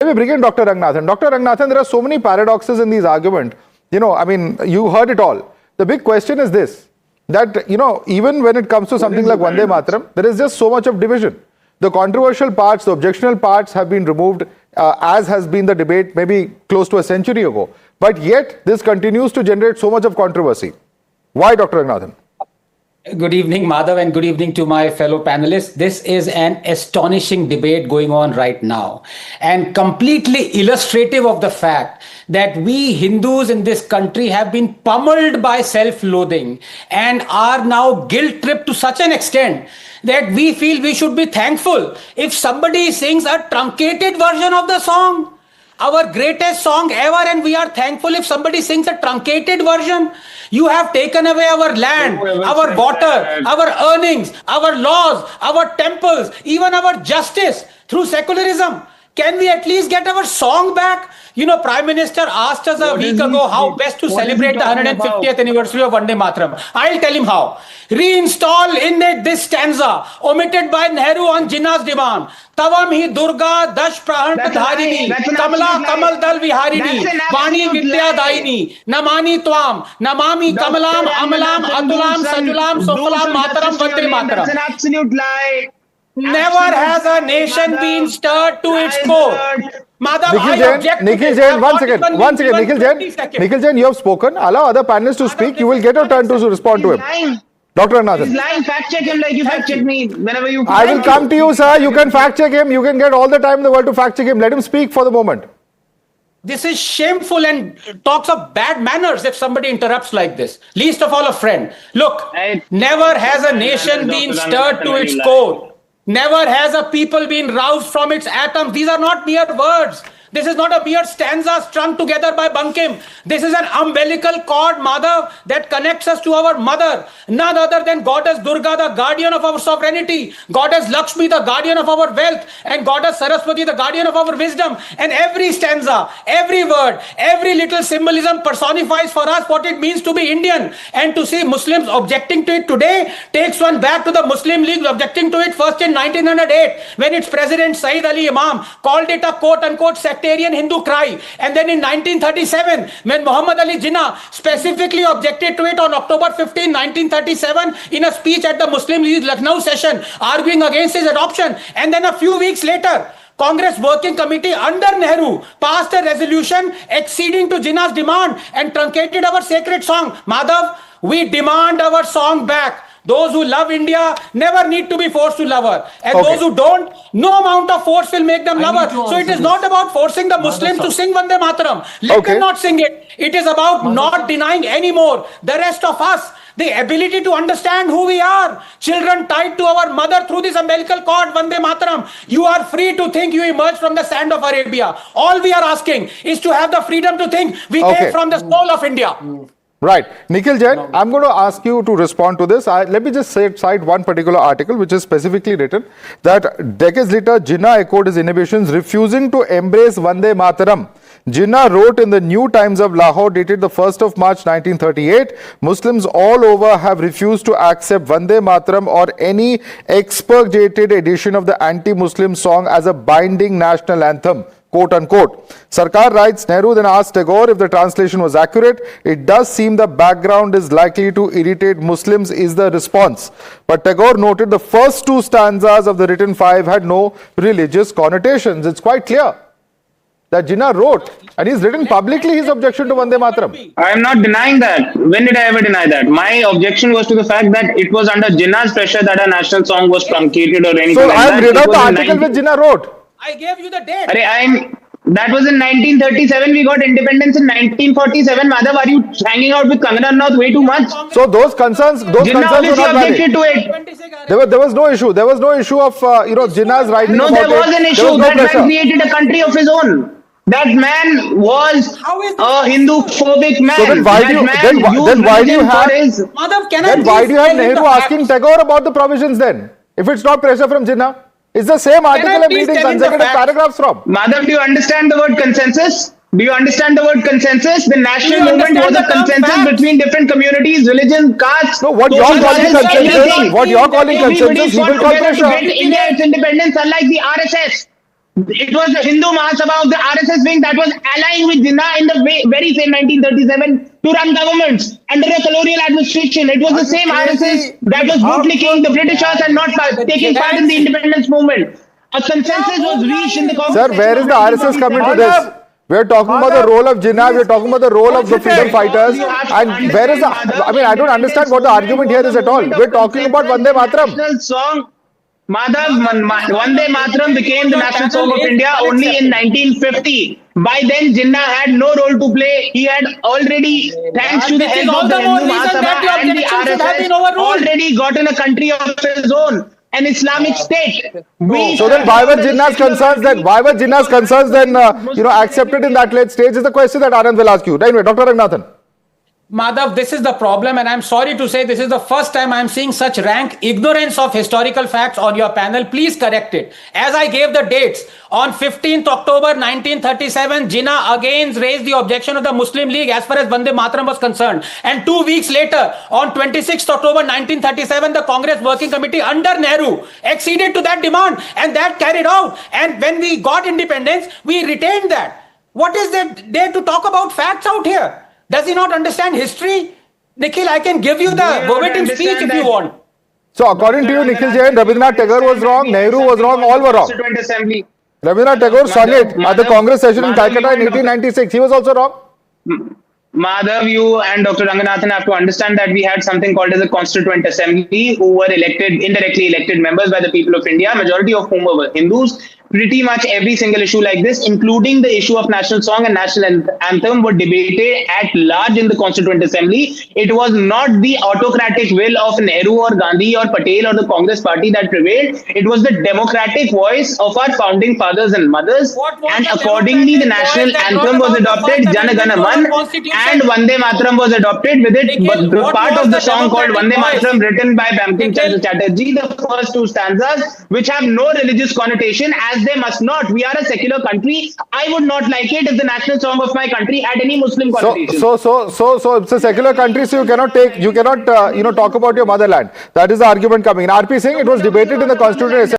me bring in Dr. Ranganathan. Dr. Ranganathan, there are so many paradoxes in these arguments. I mean, you heard it all. The big question is this, that, even when it comes to something like Vande Mataram, there is just so much of division. The controversial parts, the objectionable parts have been removed, as has been the debate maybe close to a century ago. But yet, this continues to generate so much of controversy. Why, Dr. Ranganathan? Good evening, Madhav, and good evening to my fellow panelists. This is an astonishing debate going on right now, and completely illustrative of the fact that we Hindus in this country have been pummeled by self-loathing and are now guilt-tripped to such an extent that we feel we should be thankful if somebody sings a truncated version of the song. Our greatest song ever, and we are thankful if somebody sings a truncated version. You have taken away our land, our water, our earnings, our laws, our temples, even our justice through secularism. Can we at least get our song back? Prime Minister asked us a week ago how best to celebrate the 150th anniversary of Vande Mataram. I'll tell him how. Reinstall in it this stanza, omitted by Nehru on Jinnah's demand. Tavam hi Durga dash prahant dharini, Kamala Kamal dal viharini, Vani Vidya daini, Namani Twam, Namami Kamalam, Amalam, Atulam, Sajulam, Sofalam, Mataram, Vande Mataram. That's an absolute lie. Never has a nation been stirred to its core. Madhav, Nikhil Jain, one second. Nikhil Jain, you have spoken. Allow other panelists to speak. You will get a turn to respond to him. Dr. Ranganathan. He's lying. Fact check him like you fact check me whenever you. I will come to you, sir. You can fact check him. You can get all the time in the world to fact check him. Let him speak for the moment. This is shameful and talks of bad manners if somebody interrupts like this. Least of all a friend. Look, never has a nation been stirred to its core. Never has a people been roused from its atoms. These are not mere words. This is not a mere stanza strung together by Bankim. This is an umbilical cord, Madhav, that connects us to our mother. None other than Goddess Durga, the guardian of our sovereignty. Goddess Lakshmi, the guardian of our wealth. And Goddess Saraswati, the guardian of our wisdom. And every stanza, every word, every little symbolism personifies for us what it means to be Indian. And to see Muslims objecting to it today takes one back to the Muslim League objecting to it first in 1908 when its president Saeed Ali Imam called it a quote-unquote sectarian Hindu cry. And then in 1937, when Muhammad Ali Jinnah specifically objected to it on October 15, 1937, in a speech at the Muslim League Lucknow session, arguing against his adoption. And then a few weeks later, Congress Working Committee under Nehru passed a resolution acceding to Jinnah's demand and truncated our sacred song. Madhav, we demand our song back. Those who love India never need to be forced to love her. And those who don't, no amount of force will make them love her. So it is not about forcing the Muslims to sing Vande Mataram. Let them not sing it. It is about not denying anymore the rest of us the ability to understand who we are. Children tied to our mother through this umbilical cord, Vande Mataram. You are free to think you emerged from the sand of Arabia. All we are asking is to have the freedom to think we came from the soul of India. Right. Nikhil Jain, I'm going to ask you to respond to this. Let me just cite one particular article which is specifically written that decades later, Jinnah echoed his inhibitions, refusing to embrace Vande Mataram. Jinnah wrote in the New Times of Lahore, dated the 1st of March 1938, Muslims all over have refused to accept Vande Mataram or any expurgated edition of the anti-Muslim song as a binding national anthem. Quote unquote. Sarkar writes, Nehru then asked Tagore if the translation was accurate. It does seem the background is likely to irritate Muslims is the response. But Tagore noted the first two stanzas of the written five had no religious connotations. It's quite clear that Jinnah wrote and he's written publicly his objection to Vande Mataram. I am not denying that. When did I ever deny that? My objection was to the fact that it was under Jinnah's pressure that a national song was truncated or anything so like I that. have read out the article which Jinnah wrote. I gave you the date. That was in 1937. We got independence in 1947. Madhav, are you hanging out with Kangana Ranaut way too much? So those concerns were not valid. To it. There was no issue. There was no issue of Jinnah's writing. No, there was an issue. That man created a country of his own. That man was a Hindu-phobic man. So then why do you have Nehru asking Tagore about the provisions then? If it's not pressure from Jinnah? It's the same article I'm reading consecutive paragraphs from. Madhav, do you understand the word consensus? Do you understand the word consensus? The national movement was a consensus between different communities, religions, castes. No, what you're calling consensus, he will call pressure. India its independence, unlike the RSS. It was the Hindu Mahasabha of the RSS wing that was allying with Jinnah in the very same 1937 to run governments under a colonial administration. It was the same RSS that was bootlicking the Britishers and not taking part in the independence movement. A consensus was reached in the Sir, where is the RSS coming to this? We're talking about the role of Jinnah, we're talking about the role of the freedom fighters, and where is the, I mean, I don't understand what the argument here is at all. We're talking about Vande Mataram. National song, Madhav, Vande Mataram became the national song of India only in 1950. By then, Jinnah had no role to play. He had already, thanks to the help of the Hindu Mahasabha and the RSS, already gotten a country of his own. An Islamic state. So then why were Jinnah's concerns then, accepted in that late stage is the question that Anand will ask you. Anyway, Dr. Ranganathan. Madhav, this is the problem, and I'm sorry to say this is the first time I'm seeing such rank ignorance of historical facts on your panel. Please correct it. As I gave the dates, on 15th October 1937, Jinnah again raised the objection of the Muslim League as far as Vande Mataram was concerned. And 2 weeks later, on 26th October 1937, the Congress Working Committee under Nehru acceded to that demand, and that carried out. And when we got independence, we retained that. What is there to talk about facts out here? Does he not understand history? Nikhil, I can give you the verbatim speech if you want. So according to you, Nikhil Jain, Rabindranath Tagore was wrong, Nehru was wrong, all were wrong. Rabindranath Tagore sung it at the Congress session in Calcutta in 1896. He was also wrong. Madhav, you and Dr. Ranganathan have to understand that we had something called as a Constituent Assembly, who were indirectly elected members by the people of India, majority of whom were Hindus. Pretty much every single issue like this, including the issue of national song and national anthem, were debated at large in the Constituent Assembly. It was not the autocratic will of Nehru or Gandhi or Patel or the Congress party that prevailed. It was the democratic voice of our founding fathers and mothers. And accordingly, the national anthem was adopted, Jana Gana Man, and Vande Mataram was adopted with it. But the part of the song called Vande Mataram, written by Bankim Chandra Chatterjee, the first two stanzas, which have no religious connotation, as they must not. We are a secular country. I would not like it if the national song of my country had any Muslim connotation. So it's a secular country, so you cannot talk about your motherland. That is the argument coming in. RP Singh, it was debated in the Constituent Assembly.